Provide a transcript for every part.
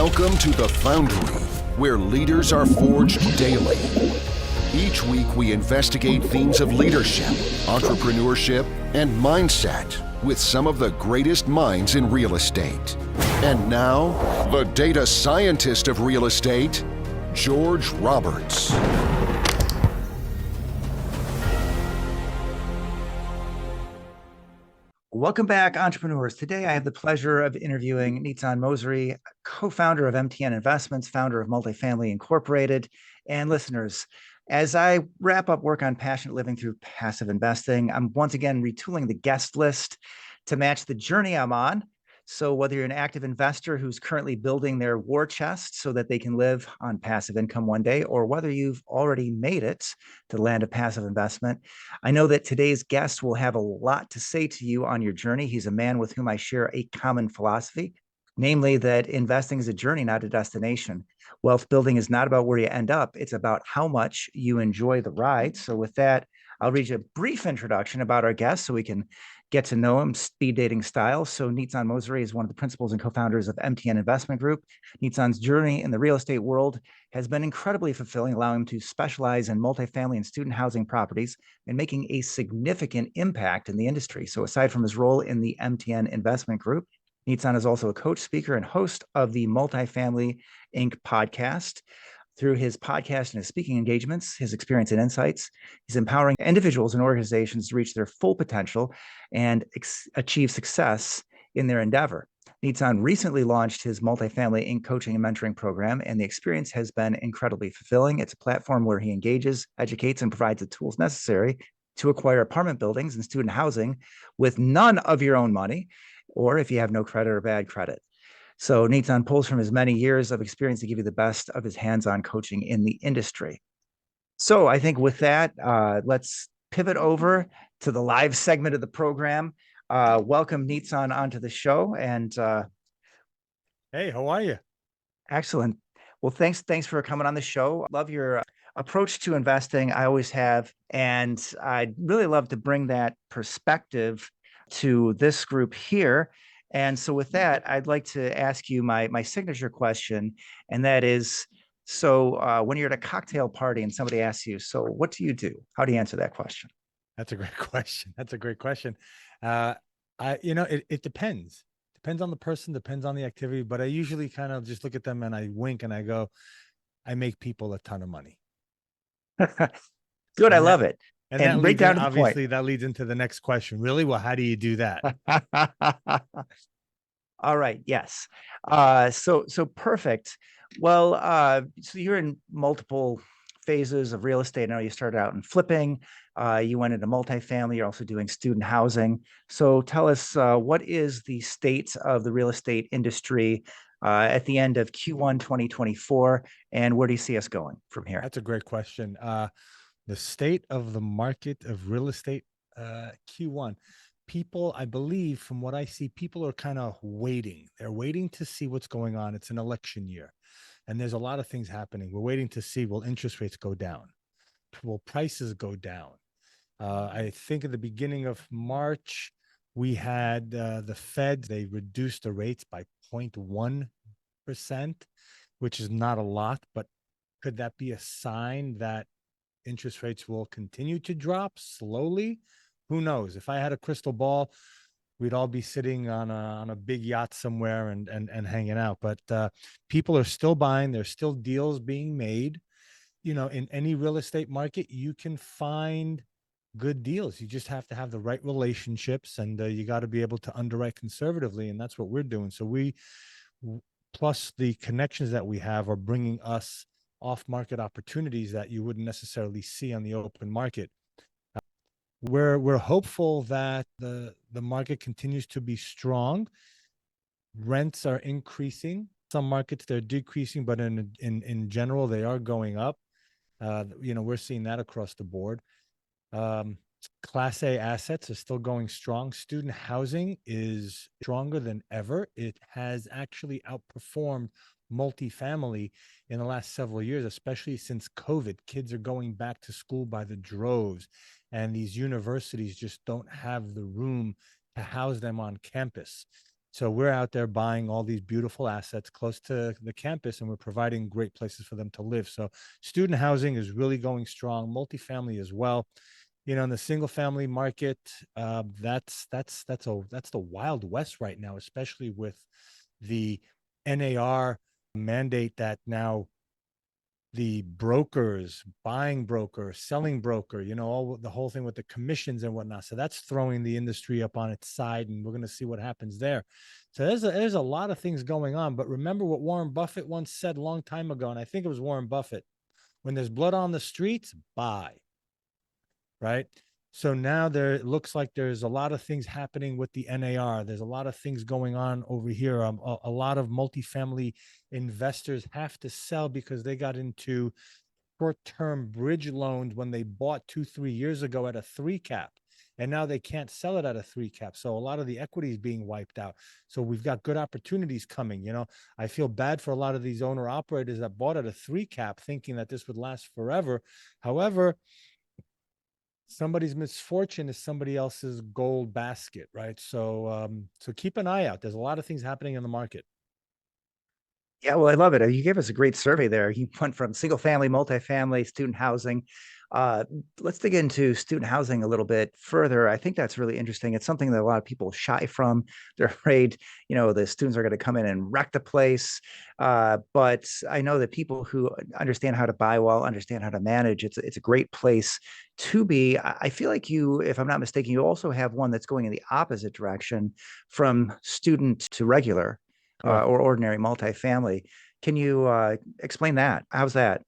Welcome to The Foundry, where leaders are forged daily. Each week we investigate themes of leadership, entrepreneurship, and mindset with some of the greatest minds in real estate. And now, the data scientist of real estate, George Roberts. Welcome back, entrepreneurs. Today, I have the pleasure of interviewing Nizan Mosery, co-founder of MTN Investments, founder of Multifamily Incorporated. And listeners, as I wrap up work on passionate living through passive investing, I'm once again retooling the guest list to match the journey I'm on. So whether you're an active investor who's currently building their war chest so that they can live on passive income one day, or whether you've already made it to land a passive investment, I know that today's guest will have a lot to say to you on your journey. He's a man with whom I share a common philosophy, namely that investing is a journey, not a destination. Wealth building is not about where you end up. It's about how much you enjoy the ride. So with that, I'll read you a brief introduction about our guest so we can get to know him speed dating style. So Nizan Mosery is one of the principals and co-founders of MTN Investment Group. Nizan's journey in the real estate world has been incredibly fulfilling, allowing him to specialize in multifamily and student housing properties and making a significant impact in the industry. So aside from his role in the MTN Investment Group, Nizan is also a coach, speaker, and host of the Multifamily Inc. podcast. Through his podcast and his speaking engagements, his experience and insights, he's empowering individuals and organizations to reach their full potential and achieve success in their endeavor. Nizan recently launched his Multifamily Inc. coaching and mentoring program, and the experience has been incredibly fulfilling. It's a platform where he engages, educates, and provides the tools necessary to acquire apartment buildings and student housing with none of your own money, or if you have no credit or bad credit. So Nizan pulls from his many years of experience to give you the best of his hands-on coaching in the industry. So I think with that, let's pivot over to the live segment of the program. Welcome Nizan onto the show. And hey, how are you? Excellent. Well, thanks for coming on the show. Love your approach to investing. I always have, and I'd really love to bring that perspective to this group here. And so with that, I'd like to ask you my signature question, and that is, so when you're at a cocktail party and somebody asks you, so what do you do? How do you answer that question? That's a great question. That's a great question. It depends. Depends on the person, depends on the activity, but I usually kind of just look at them and I wink and I go, I make people a ton of money. Good. I love it. And right down to the point. Obviously, that leads into the next question. Really? Well, how do you do that? All right. Yes. So perfect. Well, so you're in multiple phases of real estate. I know you started out in flipping. You went into multifamily. You're also doing student housing. So tell us, what is the state of the real estate industry at the end of Q1 2024, and where do you see us going from here? That's a great question. The state of the market of real estate, Q1. People, I believe, from what I see, people are kind of waiting. They're waiting to see what's going on. It's an election year, and there's a lot of things happening. We're waiting to see, will interest rates go down? Will prices go down? I think at the beginning of March, we had the Fed, they reduced the rates by 0.1%, which is not a lot, but could that be a sign that interest rates will continue to drop slowly? Who knows? If I had a crystal ball, we'd all be sitting on a big yacht somewhere and hanging out. But people are still buying. There's still deals being made. You know, in any real estate market, you can find good deals. You just have to have the right relationships, and you got to be able to underwrite conservatively. And that's what we're doing. So plus the connections that we have are bringing us off-market opportunities that you wouldn't necessarily see on the open market. We're hopeful that the market continues to be strong. Rents are increasing. Some markets they're decreasing, but in general they are going up. We're seeing that across the board. Class A assets are still going strong. Student housing is stronger than ever. It has actually outperformed multifamily in the last several years, especially since COVID. Kids are going back to school by the droves, and these universities just don't have the room to house them on campus. So we're out there buying all these beautiful assets close to the campus, and we're providing great places for them to live. So student housing is really going strong, multifamily as well. In the single family market, that's the Wild West right now, especially with the NAR mandate that now the brokers, buying broker, selling broker, all the whole thing with the commissions and whatnot. So that's throwing the industry up on its side, and we're going to see what happens there. So there's a lot of things going on. But remember what Warren Buffett once said a long time ago, and I think it was Warren Buffett: when there's blood on the streets, buy. Right. So now it looks like there's a lot of things happening with the NAR. There's a lot of things going on over here. A lot of multifamily investors have to sell because they got into short-term bridge loans when they bought 2-3 years ago at a 3 cap. And now they can't sell it at a 3 cap. So a lot of the equity is being wiped out. So we've got good opportunities coming. I feel bad for a lot of these owner operators that bought at a 3 cap thinking that this would last forever. However, somebody's misfortune is somebody else's gold basket, right? So keep an eye out. There's a lot of things happening in the market. Yeah, well, I love it. You gave us a great survey there. You went from single family, multifamily, student housing. Let's dig into student housing a little bit further. I think that's really interesting. It's something that a lot of people shy from. They're afraid, the students are going to come in and wreck the place. But I know that people who understand how to buy well, understand how to manage, it's a great place to be. I feel like you, if I'm not mistaken, you also have one that's going in the opposite direction from student to regular. Or ordinary multifamily. Can you explain that? How's that?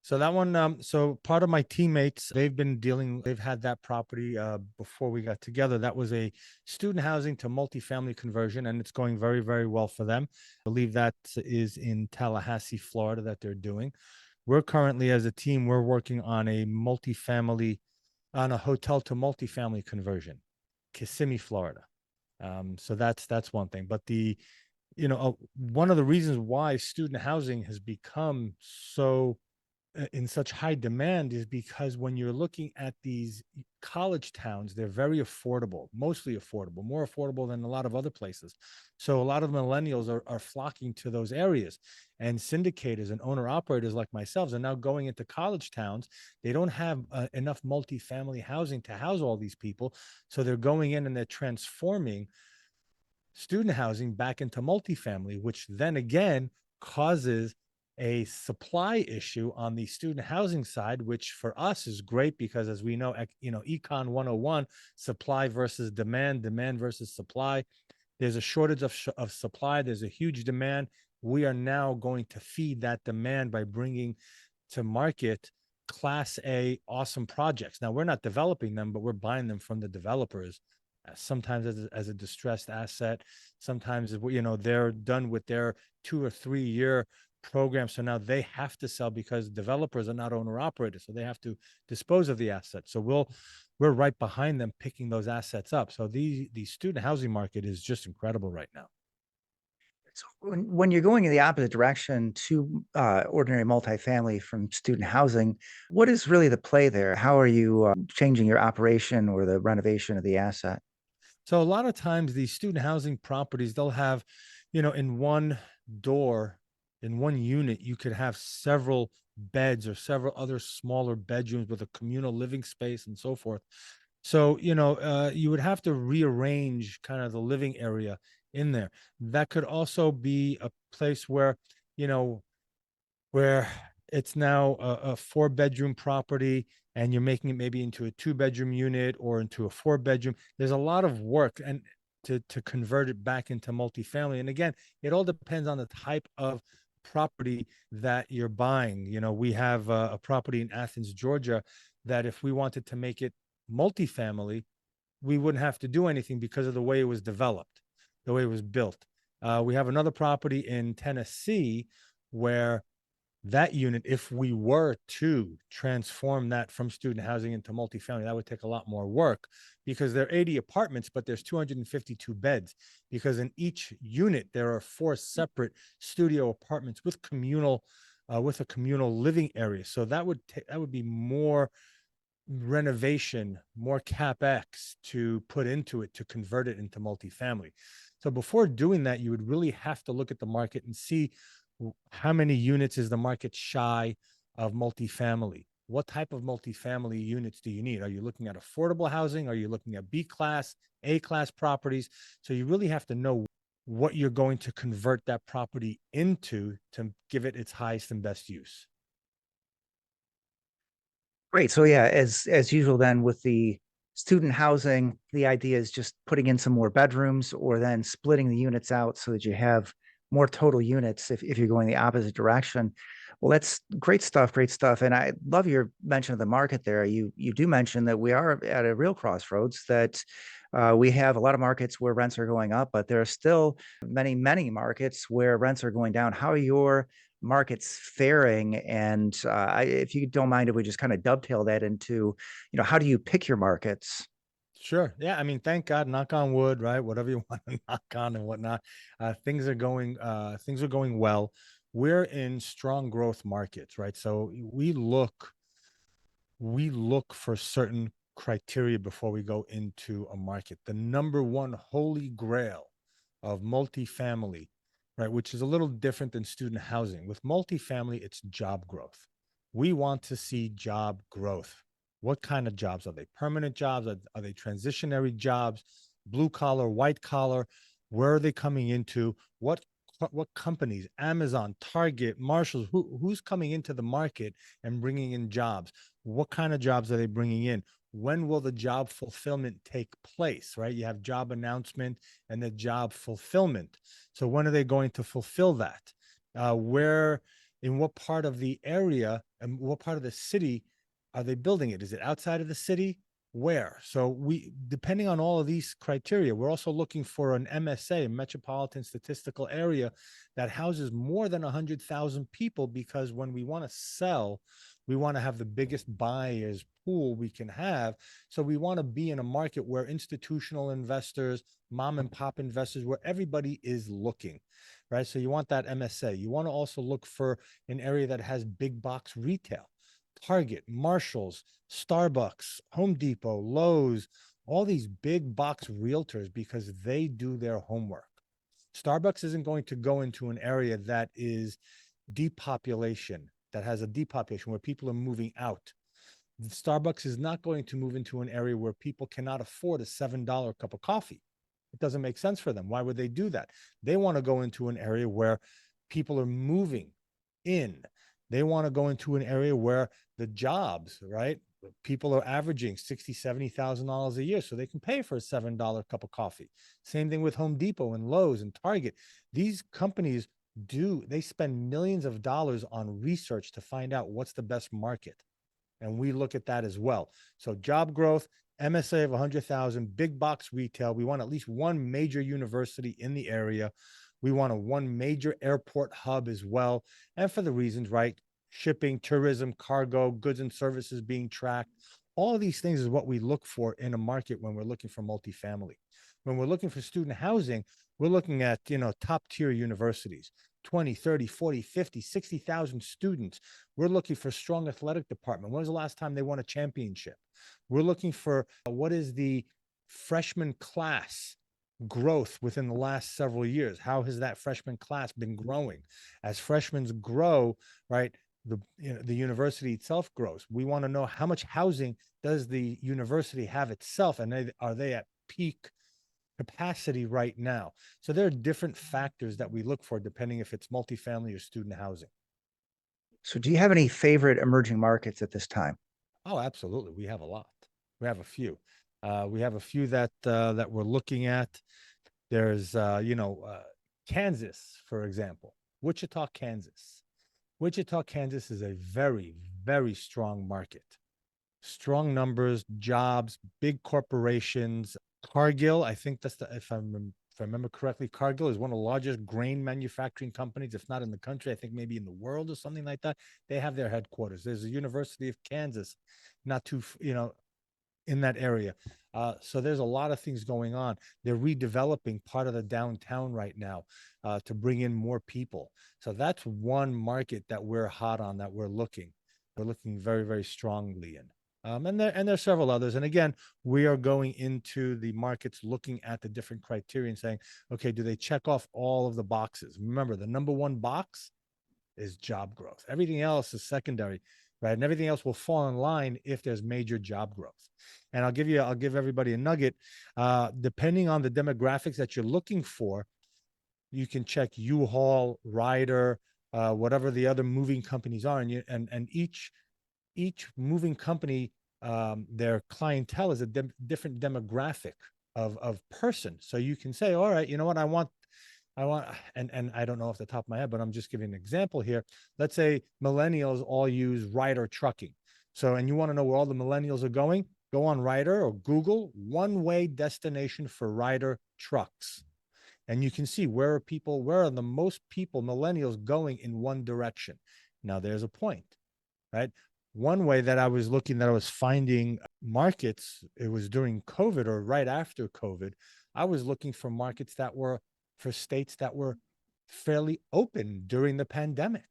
So that one, so part of my teammates, they've had that property before we got together. That was a student housing to multifamily conversion, and it's going very, very well for them. I believe that is in Tallahassee, Florida, that they're doing. We're currently, as a team, we're working on a hotel to multifamily conversion, Kissimmee, Florida. So that's one thing. But one of the reasons why student housing has become in such high demand is because when you're looking at these college towns, they're very affordable, mostly affordable, more affordable than a lot of other places. So a lot of millennials are flocking to those areas, and syndicators and owner operators like myself are now going into college towns. They don't have enough multifamily housing to house all these people. So they're going in and they're transforming student housing back into multifamily, which then again causes a supply issue on the student housing side, which for us is great because, as we know, Econ 101, supply versus demand, demand versus supply. There's a shortage of supply. There's a huge demand. We are now going to feed that demand by bringing to market Class A awesome projects. Now, we're not developing them, but we're buying them from the developers, sometimes as a distressed asset. Sometimes, they're done with their 2 or 3 year program. So now they have to sell because developers are not owner operators. So they have to dispose of the asset. So we're right behind them picking those assets up. So the student housing market is just incredible right now. So when you're going in the opposite direction to ordinary multifamily from student housing, what is really the play there? How are you changing your operation or the renovation of the asset? So a lot of times these student housing properties, they'll have, in one door, in one unit, you could have several beds or several other smaller bedrooms with a communal living space and so forth. So, you would have to rearrange kind of the living area in there. That could also be a place where it's now a 4-bedroom property and you're making it maybe into a 2-bedroom unit or into a 4-bedroom. There's a lot of work and to convert it back into multifamily. And again, it all depends on the type of property that you're buying. We have a property in Athens, Georgia, that if we wanted to make it multifamily, we wouldn't have to do anything because of the way it was developed, the way it was built. We have another property in Tennessee where that unit, if we were to transform that from student housing into multifamily, that would take a lot more work because there are 80 apartments, but there's 252 beds, because in each unit, there are 4 separate studio apartments with a communal living area. So that would be more renovation, more CapEx to put into it to convert it into multifamily. So before doing that, you would really have to look at the market and see how many units is the market shy of multifamily. What type of multifamily units do you need? Are you looking at affordable housing? Are you looking at B class, A class properties? So you really have to know what you're going to convert that property into to give it its highest and best use. Great. So yeah, as usual, then with the student housing, the idea is just putting in some more bedrooms or then splitting the units out so that you have more total units if you're going the opposite direction. Well, that's great stuff, great stuff. And I love your mention of the market there. You do mention that we are at a real crossroads, that we have a lot of markets where rents are going up, but there are still many markets where rents are going down. How are your markets faring? And if you don't mind, if we just kind of dovetail that into, how do you pick your markets? Sure. Yeah. I mean, thank God, knock on wood, right? Whatever you want to knock on and whatnot. Things are going well. We're in strong growth markets, right? So we look for certain criteria before we go into a market. The number one holy grail of multifamily, right, which is a little different than student housing. With multifamily, it's job growth. We want to see job growth. What kind of jobs are they? Permanent jobs? Are they transitionary jobs? Blue collar, white collar? Where are they coming into? What companies? Amazon, Target, Marshalls? Who's coming into the market and bringing in jobs? What kind of jobs are they bringing in? When will the job fulfillment take place? Right? You have job announcement and the job fulfillment. So when are they going to fulfill that? Where, in what part of the area and what part of the city are they building it? Is it outside of the city? Where? So depending on all of these criteria, we're also looking for an MSA, a metropolitan statistical area, that houses more than 100,000 people, because when we want to sell, we want to have the biggest buyers pool we can have. So we want to be in a market where institutional investors, mom and pop investors, where everybody is looking, right? So you want that MSA. You want to also look for an area that has big box retail. Target, Marshalls, Starbucks, Home Depot, Lowe's, all these big box realtors, because they do their homework. Starbucks isn't going to go into an area that is depopulation, that has a depopulation where people are moving out. Starbucks is not going to move into an area where people cannot afford a $7 cup of coffee. It doesn't make sense for them. Why would they do that? They want to go into an area where people are moving in. They want to go into an area where the jobs, right? People are averaging $60,000, $70,000 a year, so they can pay for a $7 cup of coffee. Same thing with Home Depot and Lowe's and Target. These companies they spend millions of dollars on research to find out what's the best market. And we look at that as well. So job growth, MSA of 100,000, big box retail. We want at least one major university in the area. We want one major airport hub as well. And for the reasons, right? Shipping, tourism, cargo, goods and services being tracked. All of these things is what we look for in a market when we're looking for multifamily. When we're looking for student housing, we're looking at, top tier universities, 20, 30, 40, 50, 60,000 students. We're looking for strong athletic department. When was the last time they won a championship? We're looking for what is the freshman class growth within the last several years. How has that freshman class been growing? As freshmen grow, right, the university itself grows. We want to know how much housing does the university have itself, and are they at peak capacity right now? So there are different factors that we look for depending if it's multifamily or student housing. So do you have any favorite emerging markets at this time? Oh, absolutely. We have a lot. We have a few. We have a few that we're looking at. There's Kansas, for example, Wichita, Kansas. Wichita, Kansas is a very, very strong market. Strong numbers, jobs, big corporations. Cargill, I think that's if I remember correctly, Cargill is one of the largest grain manufacturing companies, if not in the country, I think maybe in the world or something like that. They have their headquarters. There's a University of Kansas, not too, in that area. So there's a lot of things going on. They're redeveloping part of the downtown right now to bring in more people. So that's one market that we're hot on, that we're looking very, very strongly in. And there's several others. And again, we are going into the markets looking at the different criteria and saying, okay, do they check off all of the boxes? Remember, the number one box is job growth. Everything else is secondary, right? And everything else will fall in line if there's major job growth. And I'll give everybody a nugget. Depending on the demographics that you're looking for, you can check U-Haul, Ryder, whatever the other moving companies are, and each moving company, their clientele is a different demographic of person. So you can say, all right, you know what, I want, and I don't know off the top of my head, but I'm just giving an example here. Let's say millennials all use Ryder trucking. So, and you want to know where all the millennials are going, go on Ryder or Google one-way destination for Ryder trucks. And you can see where are the most people, millennials, going in one direction. Now there's a point, right? One way that I was looking, that I was finding markets, it was during COVID or right after COVID, I was looking for markets that were for states that were fairly open during the pandemic.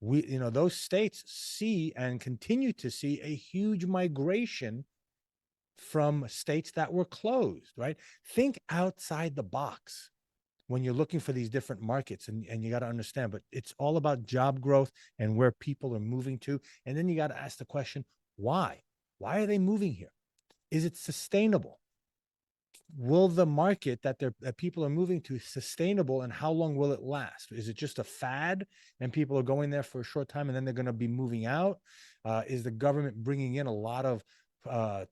Those states see and continue to see a huge migration from states that were closed, right? Think outside the box when you're looking for these different markets, and you got to understand, but it's all about job growth and where people are moving to. And then you got to ask the question, why? Why are they moving here? Is it sustainable? Will the market that people are moving to sustainable, and how long will it last? Is it just a fad and people are going there for a short time and then they're going to be moving out? Is the government bringing in a lot of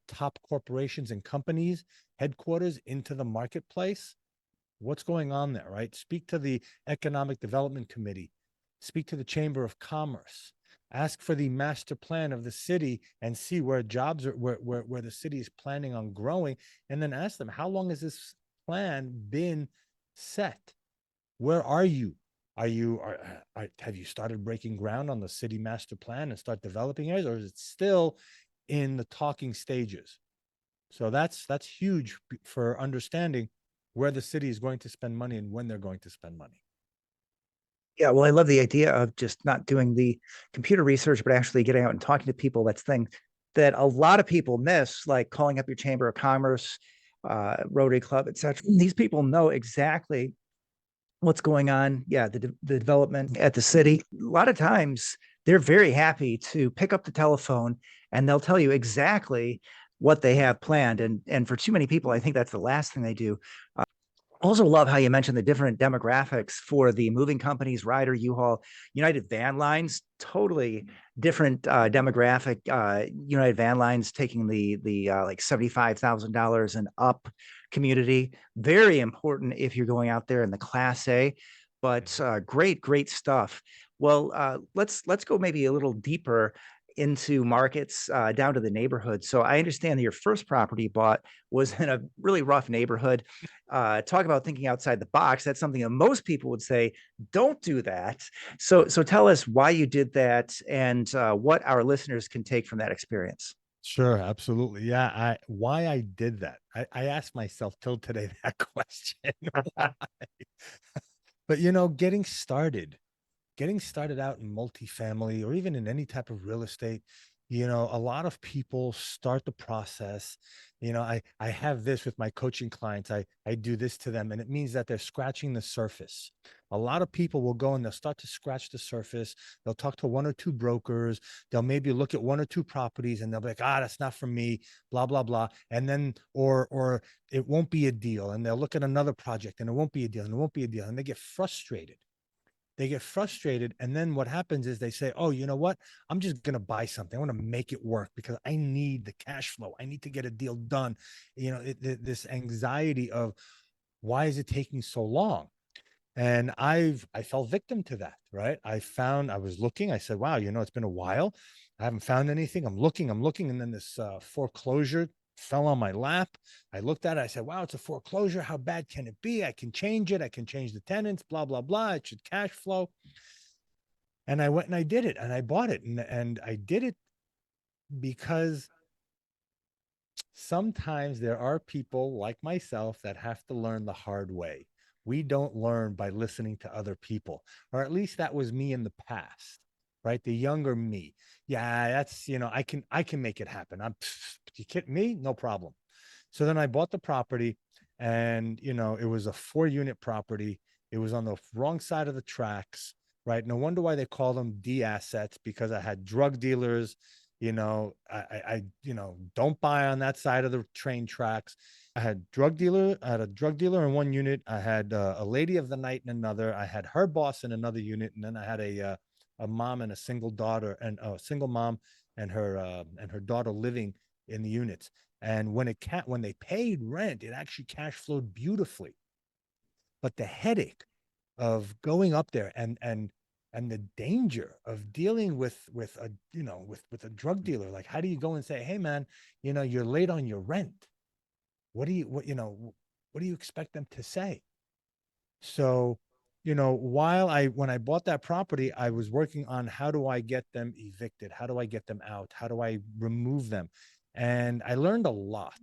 top corporations and companies, headquarters into the marketplace? What's going on there, right? Speak to the Economic Development Committee, speak to the Chamber of Commerce, ask for the master plan of the city and see where jobs are, where the city is planning on growing, and then ask them, how long has this plan been set? Where are you? Have you started breaking ground on the city master plan and start developing areas, or is it still in the talking stages? So that's huge for understanding where the city is going to spend money and when they're going to spend money. Yeah, well, I love the idea of just not doing the computer research, but actually getting out and talking to people. That's the thing that a lot of people miss, like calling up your Chamber of Commerce, Rotary Club, etc. These people know exactly what's going on. Yeah, the development at the city. A lot of times they're very happy to pick up the telephone and they'll tell you exactly what they have planned. And for too many people, I think that's the last thing they do. Also love how you mentioned the different demographics for the moving companies, Ryder, U-Haul, United Van Lines, totally different demographic. United Van Lines taking the like $75,000 and up community. Very important if you're going out there in the Class A, but great stuff. Well, let's go maybe a little deeper into markets down to the neighborhood. So I understand that your first property you bought was in a really rough neighborhood. Talk about thinking outside the box. That's something that most people would say, don't do that. So tell us why you did that and what our listeners can take from that experience. Sure, absolutely. Yeah, why I did that. I asked myself till today that question. Why? But getting started out in multifamily or even in any type of real estate, a lot of people start the process. I have this with my coaching clients. I do this to them, and it means that they're scratching the surface. A lot of people will go and they'll start to scratch the surface. They'll talk to one or two brokers. They'll maybe look at one or two properties and they'll be like, that's not for me, blah, blah, blah. And then, or it won't be a deal. And they'll look at another project and it won't be a deal and it won't be a deal. And they get frustrated. And then what happens is they say, oh, you know what? I'm just going to buy something. I want to make it work because I need the cash flow. I need to get a deal done. This anxiety of why is it taking so long? And I fell victim to that, right? I was looking, I said, wow, it's been a while. I haven't found anything. I'm looking. And then this foreclosure fell on my lap. I looked at it. I said, wow, it's a foreclosure. How bad can it be? I can change it. I can change the tenants, blah, blah, blah. It should cash flow. And I went and I did it and I bought it. And I did it because sometimes there are people like myself that have to learn the hard way. We don't learn by listening to other people, or at least that was me in the past. right? The younger me. Yeah, that's, I can make it happen. You kidding me? No problem. So then I bought the property, and, it was a 4-unit property. It was on the wrong side of the tracks, right? No wonder why they call them D assets, because I had drug dealers. I don't buy on that side of the train tracks. I had a drug dealer in one unit. I had a lady of the night in another. I had her boss in another unit, and then I had a mom and a single daughter, and a single mom and her daughter living in the units. And when they paid rent, it actually cash flowed beautifully. But the headache of going up there and the danger of dealing with a drug dealer, like, how do you go and say, hey man, you're late on your rent? What do you expect them to say? So, when I bought that property, I was working on, how do I get them evicted? How do I get them out? How do I remove them? And I learned a lot.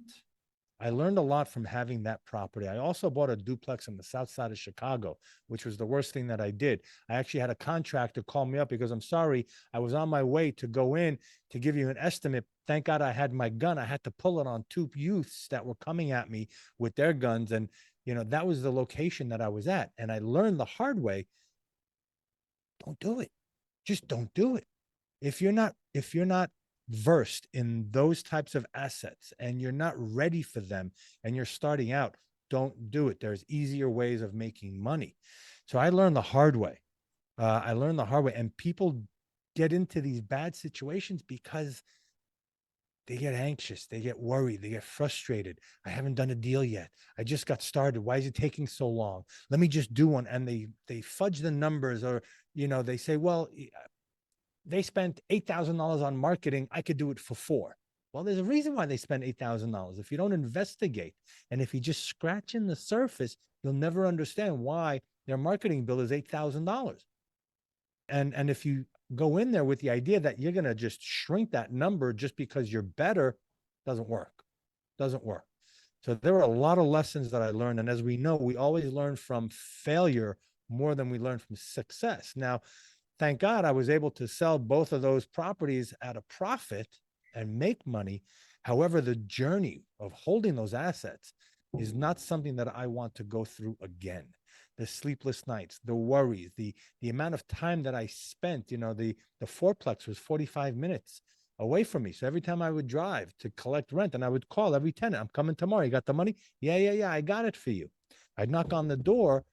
I learned a lot from having that property. I also bought a duplex on the south side of Chicago, which was the worst thing that I did. I actually had a contractor call me up because, I'm sorry, I was on my way to go in to give you an estimate. Thank God I had my gun. I had to pull it on 2 youths that were coming at me with their guns. And, that was the location that I was at. And I learned the hard way, don't do it. Just don't do it. If you're not versed in those types of assets and you're not ready for them and you're starting out, don't do it. There's easier ways of making money. So I learned the hard way. And people get into these bad situations because they get anxious, they get worried, they get frustrated. I haven't done a deal yet. I just got started. Why is it taking so long? Let me just do one. And they fudge the numbers, or, they say, well, they spent $8,000 on marketing. I could do it for 4. Well, there's a reason why they spend $8,000. If you don't investigate, and if you just scratch in the surface, you'll never understand why their marketing bill is $8,000. And if you go in there with the idea that you're going to just shrink that number just because you're better, doesn't work. So there were a lot of lessons that I learned. And as we know, we always learn from failure more than we learn from success. Now, thank God I was able to sell both of those properties at a profit and make money. However, the journey of holding those assets is not something that I want to go through again. The sleepless nights, the worries, the amount of time that I spent, the fourplex was 45 minutes away from me. So every time I would drive to collect rent, and I would call every tenant, I'm coming tomorrow. You got the money? Yeah. I got it for you. I'd knock on the door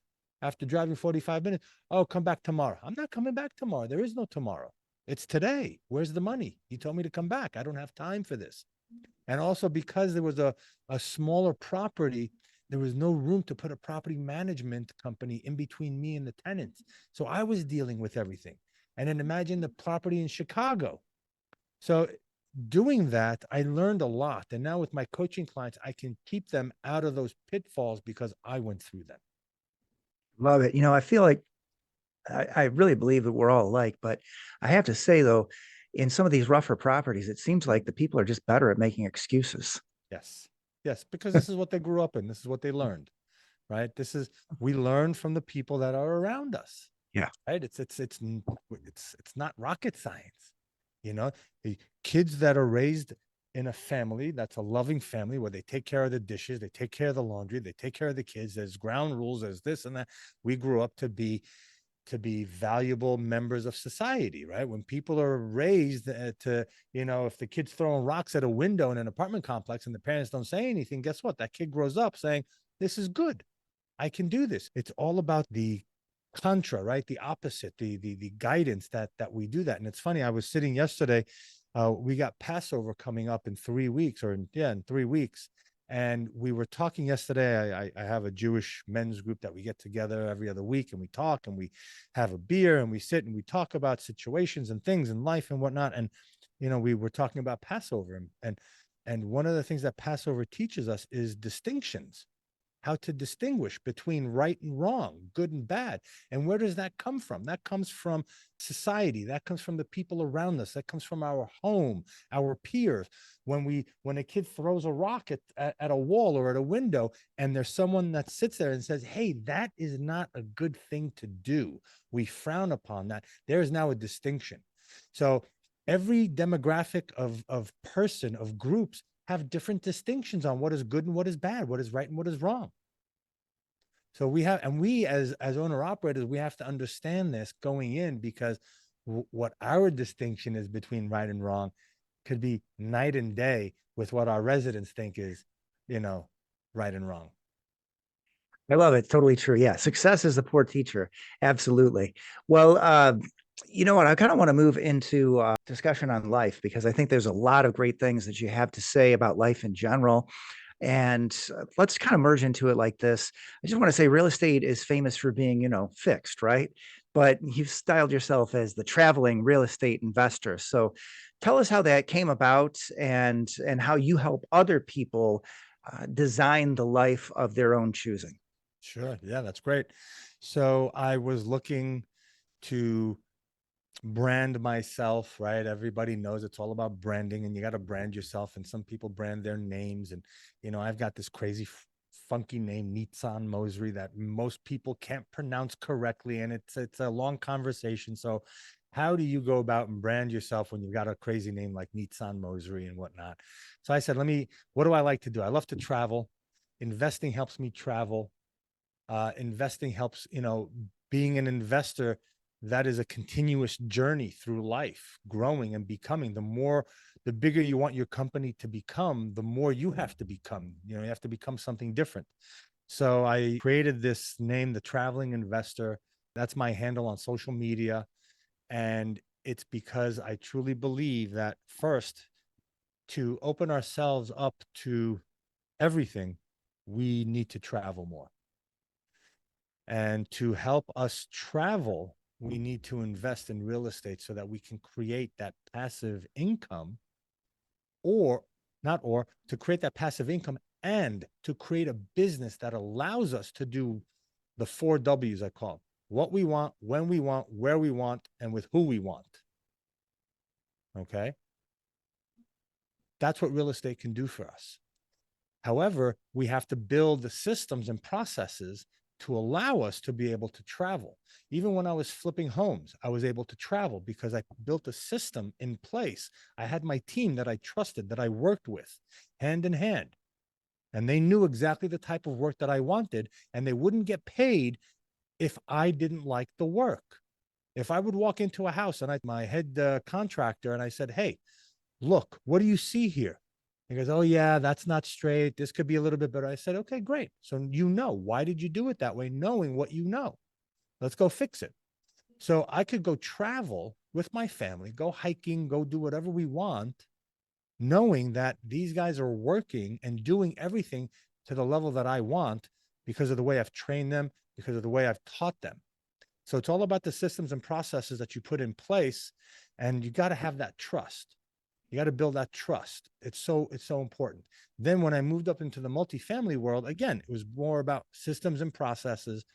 after driving 45 minutes. Oh, come back tomorrow. I'm not coming back tomorrow. There is no tomorrow. It's today. Where's the money? You told me to come back. I don't have time for this. And also, because there was a smaller property, there was no room to put a property management company in between me and the tenants. So I was dealing with everything. And then imagine the property in Chicago. So doing that, I learned a lot. And now with my coaching clients, I can keep them out of those pitfalls because I went through them. Love it. I feel like I really believe that we're all alike, but I have to say, though, in some of these rougher properties, it seems like the people are just better at making excuses. Yes, because this is what they grew up in. This is what they learned, right? We learn from the people that are around us. Yeah. Right. It's not rocket science. The kids that are raised in a family that's a loving family, where they take care of the dishes, they take care of the laundry, they take care of the kids. There's ground rules, there's this and that. We grew up to be valuable members of society, right? When people are raised to, if the kid's throwing rocks at a window in an apartment complex and the parents don't say anything, guess what? That kid grows up saying, this is good. I can do this. It's all about the contra, right? The opposite, the guidance that we do that. And it's funny, I was sitting yesterday, we got Passover coming up in 3 weeks, in 3 weeks. And we were talking yesterday. I have a Jewish men's group that we get together every other week, and we talk and we have a beer and we sit and we talk about situations and things in life and whatnot. And, we were talking about Passover, and one of the things that Passover teaches us is distinctions, how to distinguish between right and wrong, good and bad. And where does that come from? That comes from society. That comes from the people around us. That comes from our home, our peers. When a kid throws a rock at a wall or at a window, and there's someone that sits there and says, hey, that is not a good thing to do, we frown upon that. There is now a distinction. So every demographic of person, of groups, have different distinctions on what is good and what is bad, what is right and what is wrong. So we have, and we as owner operators, we have to understand this going in, because what our distinction is between right and wrong could be night and day with what our residents think is, right and wrong. I love it. Totally true. Yeah. Success is the poor teacher. Absolutely. Well, you know what? I kind of want to move into discussion on life, because I think there's a lot of great things that you have to say about life in general. And let's kind of merge into it like this. I just want to say real estate is famous for being, fixed, right? But you've styled yourself as the traveling real estate investor. So tell us how that came about, and how you help other people design the life of their own choosing. Sure. Yeah, that's great. So I was looking to brand myself, right? Everybody knows it's all about branding, and you got to brand yourself. And some people brand their names. And, I've got this crazy, funky name, Nizan Mosery, that most people can't pronounce correctly. And it's a long conversation. So how do you go about and brand yourself when you've got a crazy name like Nizan Mosery and whatnot? So I said, what do I like to do? I love to travel. Investing helps me travel. Investing helps, being an investor, that is a continuous journey through life, growing and becoming. The bigger you want your company to become, the more you have to become. You have to become something different. So I created this name, the Traveling Investor. That's my handle on social media. And it's because I truly believe that, first, to open ourselves up to everything, we need to travel more. And to help us travel, we need to invest in real estate so that we can create that passive income, to create that passive income, and to create a business that allows us to do the 4 W's I call: what we want, when we want, where we want, and with who we want. Okay. That's what real estate can do for us. However, we have to build the systems and processes to allow us to be able to travel. Even when I was flipping homes, I was able to travel because I built a system in place. I had my team that I trusted, that I worked with hand in hand, and they knew exactly the type of work that I wanted, and they wouldn't get paid if I didn't like the work. If I would walk into a house and my head contractor, and I said, "Hey, look, what do you see here?" He goes, "Oh yeah, that's not straight. This could be a little bit better." I said, "Okay, great. So why did you do it that way? Knowing what you know, let's go fix it." So I could go travel with my family, go hiking, go do whatever we want, knowing that these guys are working and doing everything to the level that I want because of the way I've trained them, because of the way I've taught them. So it's all about the systems and processes that you put in place, and you got to have that trust. You got to build that trust. It's so important. Then when I moved up into the multifamily world, again, it was more about systems and processes,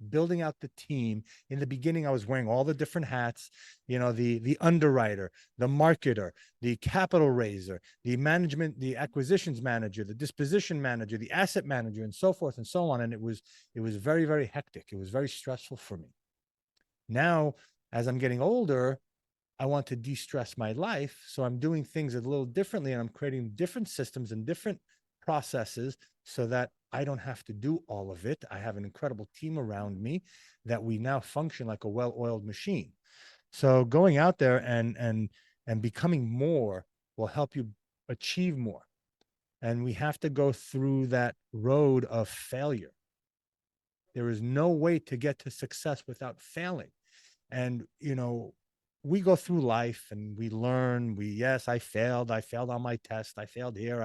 building out the team. In the beginning, I was wearing all the different hats, the underwriter, the marketer, the capital raiser, the management, the acquisitions manager, the disposition manager, the asset manager, and so forth and so on. And it was very, very hectic. It was very stressful for me. Now, as I'm getting older, I want to de-stress my life. So I'm doing things a little differently, and I'm creating different systems and different processes so that I don't have to do all of it. I have an incredible team around me that we now function like a well-oiled machine. So going out there and becoming more will help you achieve more. And we have to go through that road of failure. There is no way to get to success without failing. And, we go through life and we learn. Yes, I failed on my test. I failed here.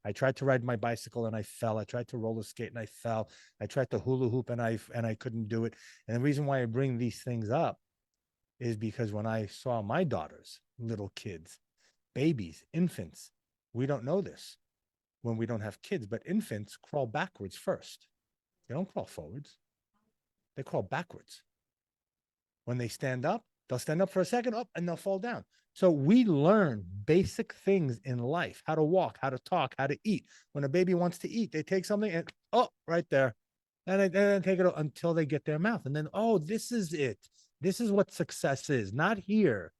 I tried to ride my bicycle and I fell. I tried to roller skate and I fell. I tried to hula hoop and I couldn't do it. And the reason why I bring these things up is because when I saw my daughters, little kids, babies, infants, we don't know this when we don't have kids, but infants crawl backwards first. They don't crawl forwards. They crawl backwards. When they stand up, they'll stand up for a second, and they'll fall down. So we learn basic things in life: how to walk, how to talk, how to eat. When a baby wants to eat, they take something and, right there. And they take it until they get their mouth. And then, this is it. This is what success is. Not here.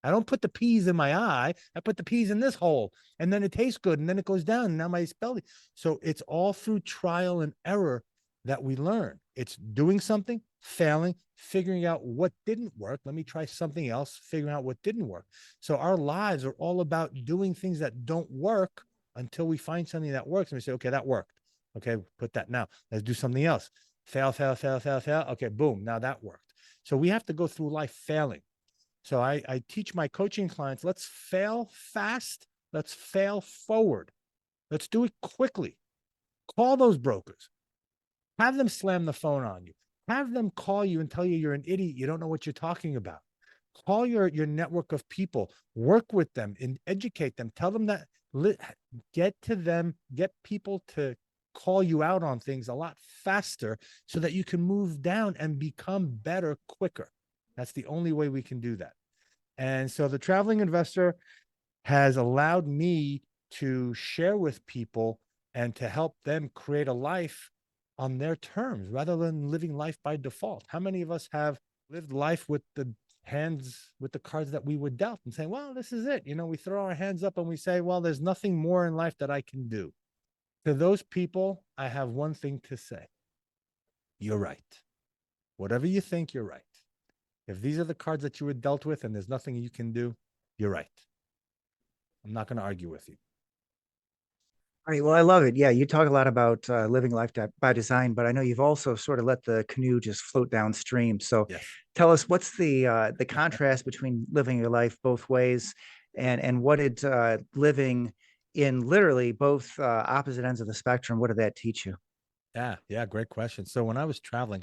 I don't put the peas in my eye. I put the peas in this hole, and then it tastes good, and then it goes down. And now my belly. So it's all through trial and error that we learn. It's doing something, failing, figuring out what didn't work. Let me try something else, figuring out what didn't work. So our lives are all about doing things that don't work until we find something that works. And we say, okay, that worked. Okay, put that now. Let's do something else. Fail, fail, fail, fail, fail. Okay, boom. Now that worked. So we have to go through life failing. So I teach my coaching clients, let's fail fast. Let's fail forward. Let's do it quickly. Call those brokers. Have them slam the phone on you. Have them call you and tell you you're an idiot. You don't know what you're talking about. Call your network of people. Work with them and educate them. Tell them that, get to them, get people to call you out on things a lot faster so that you can move down and become better quicker. That's the only way we can do that. And so the traveling investor has allowed me to share with people and to help them create a life on their terms rather than living life by default. How many of us have lived life with the cards that we were dealt and saying, well, this is it. You know, we throw our hands up and we say, well, there's nothing more in life that I can do. To those people, I have one thing to say. You're right. Whatever you think, you're right. If these are the cards that you were dealt with and there's nothing you can do, you're right. I'm not going to argue with you. All right. Well, I love it. Yeah, you talk a lot about living life by design, but I know you've also sort of let the canoe just float downstream. So Yes. tell us, what's the contrast between living your life both ways, and what did living in literally both opposite ends of the spectrum, what did that teach you? Yeah, great question. So when I was traveling,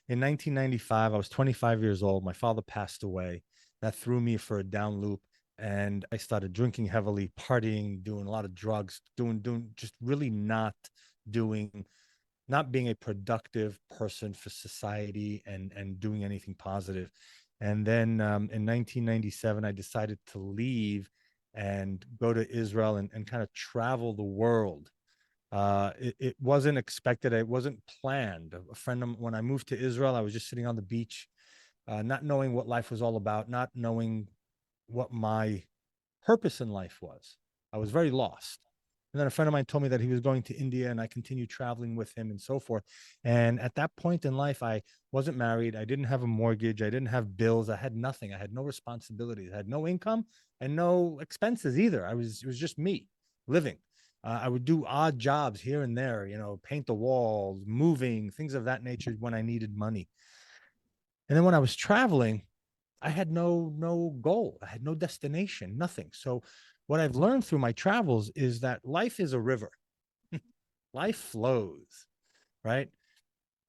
in 1995, I was 25 years old. My father passed away. That threw me for a down loop. And I started drinking heavily, partying, doing a lot of drugs, just really not being a productive person for society and doing anything positive. And then in 1997, I decided to leave and go to Israel and kind of travel the world. It wasn't expected. It wasn't planned. A friend of, when I moved to Israel, I was just sitting on the beach, not knowing what life was all about, not knowing what my purpose in life was. I was very lost. And then a friend of mine told me that he was going to India, and I continued traveling with him and so forth. And at that point in life, I wasn't married. I didn't have a mortgage. I didn't have bills. I had nothing. I had no responsibilities. I had no income and no expenses either. It was just me living. I would do odd jobs here and there, you know, paint the walls, moving, things of that nature when I needed money. And then when I was traveling, I had no goal. I had no destination, nothing. So what I've learned through my travels is that life is a river. Life flows, right?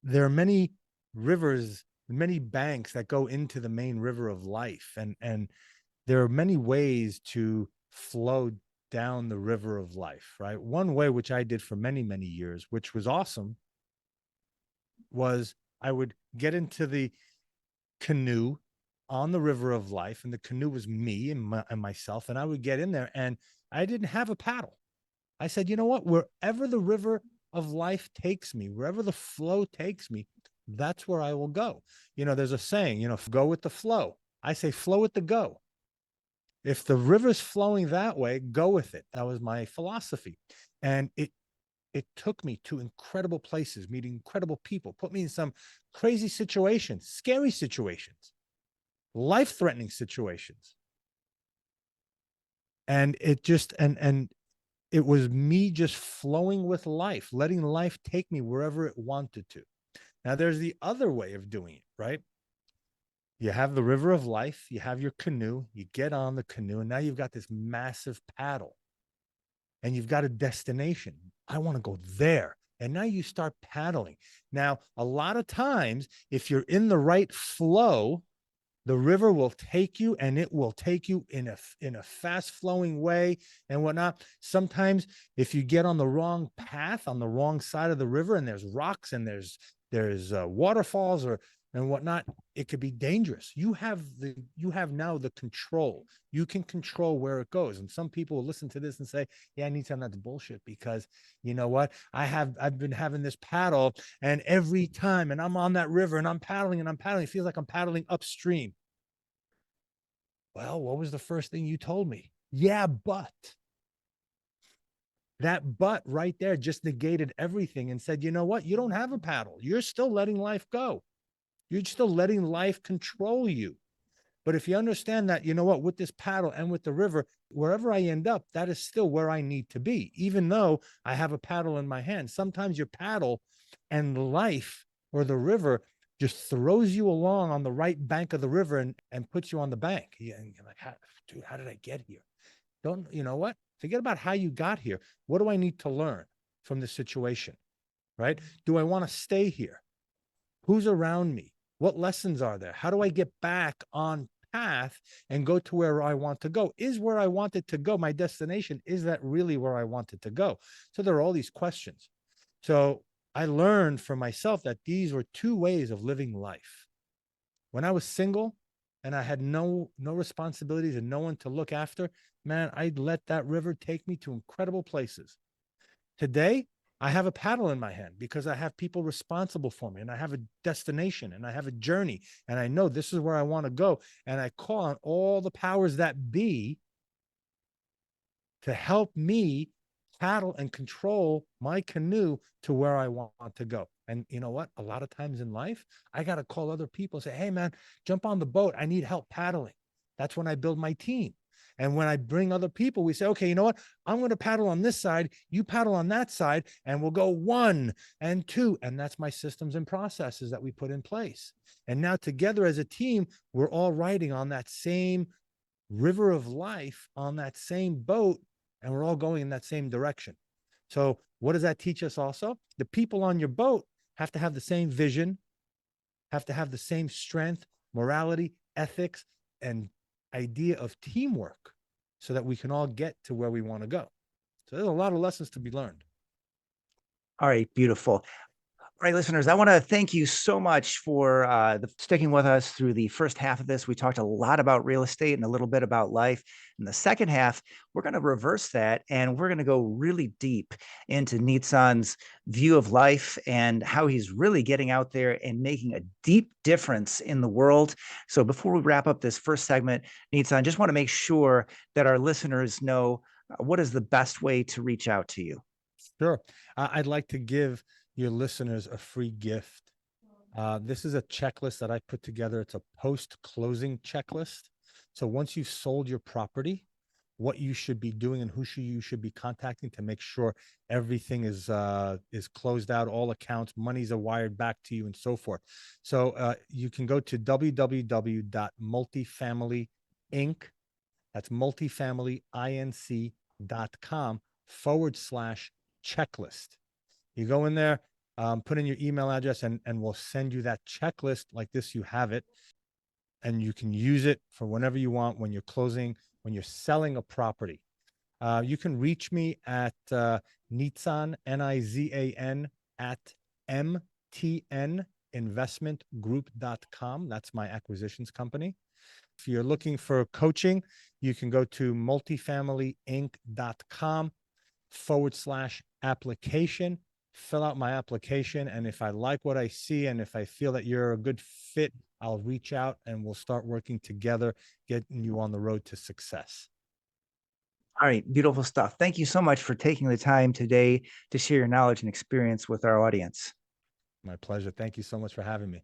There are many rivers, many banks that go into the main river of life. And there are many ways to flow down the river of life, right? One way, which I did for many, many years, which was awesome, was I would get into the canoe on the river of life, and the canoe was me and myself, and I would get in there, and I didn't have a paddle. I said, you know what, wherever the river of life takes me, wherever the flow takes me, that's where I will go. You know, there's a saying, you know, go with the flow. I say flow with the go. If the river's flowing that way, go with it. That was my philosophy. And it took me to incredible places, meeting incredible people, put me in some crazy situations, scary situations, life-threatening situations. And it just, and it was me just flowing with life, letting life take me wherever it wanted to. Now there's the other way of doing it, right? You have the river of life, you have your canoe, you get on the canoe, and now you've got this massive paddle and you've got a destination. I want to go there. And now you start paddling. Now, a lot of times, if you're in the right flow, the river will take you, and it will take you in a fast flowing way and whatnot. Sometimes if you get on the wrong path, on the wrong side of the river, and there's rocks and there's waterfalls and whatnot, it could be dangerous. You have now the control. You can control where it goes. And some people will listen to this and say, yeah, I need something that's bullshit, because you know what? I've been having this paddle, and every time, and I'm on that river and I'm paddling, it feels like I'm paddling upstream. Well, what was the first thing you told me? Yeah, but that but right there just negated everything and said, you know what? You don't have a paddle. You're still letting life go. You're still letting life control you. But if you understand that, you know what, with this paddle and with the river, wherever I end up, that is still where I need to be, even though I have a paddle in my hand. Sometimes your paddle and life or the river just throws you along on the right bank of the river and puts you on the bank. And you're like, dude, how did I get here? Don't, you know what? Forget about how you got here. What do I need to learn from this situation, right? Do I want to stay here? Who's around me? What lessons are there? How do I get back on path and go to where I want to go? Is where I wanted to go my destination? Is that really where I wanted to go? So there are all these questions. So I learned for myself that these were two ways of living life. When I was single and I had no responsibilities and no one to look after, man, I'd let that river take me to incredible places. Today, I have a paddle in my hand because I have people responsible for me, and I have a destination and I have a journey, and I know this is where I want to go. And I call on all the powers that be to help me paddle and control my canoe to where I want to go. And you know what? A lot of times in life, I got to call other people and say, hey, man, jump on the boat. I need help paddling. That's when I build my team. And when I bring other people, we say, okay, you know what? I'm going to paddle on this side, you paddle on that side, and we'll go 1 and 2. And that's my systems and processes that we put in place. And now together as a team, we're all riding on that same river of life, on that same boat, and we're all going in that same direction. So what does that teach us also? The people on your boat have to have the same vision, have to have the same strength, morality, ethics, and idea of teamwork so that we can all get to where we want to go. So there's a lot of lessons to be learned. All right, beautiful. All right, listeners, I want to thank you so much for sticking with us through the first half of this. We talked a lot about real estate and a little bit about life. In the second half, we're going to reverse that, and we're going to go really deep into Nizan's view of life and how he's really getting out there and making a deep difference in the world. So before we wrap up this first segment, Nizan, just want to make sure that our listeners know what is the best way to reach out to you. Sure. I'd like to give your listeners a free gift. This is a checklist that I put together. It's a post-closing checklist. So once you've sold your property, what you should be doing and who you should be contacting to make sure everything is closed out, all accounts, monies are wired back to you, and so forth. So you can go to www.multifamilyinc, that's multifamilyinc.com/checklist. You go in there, put in your email address, and we'll send you that checklist like this. You have it, and you can use it for whenever you want when you're closing, when you're selling a property. You can reach me at Nizan, Nizan, at mtninvestmentgroup.com. That's my acquisitions company. If you're looking for coaching, you can go to multifamilyinc.com/application. Fill out my application, and if I like what I see and if I feel that you're a good fit, I'll reach out and we'll start working together, getting you on the road to success. All right, beautiful stuff. Thank you so much for taking the time today to share your knowledge and experience with our audience. My pleasure. Thank you so much for having me.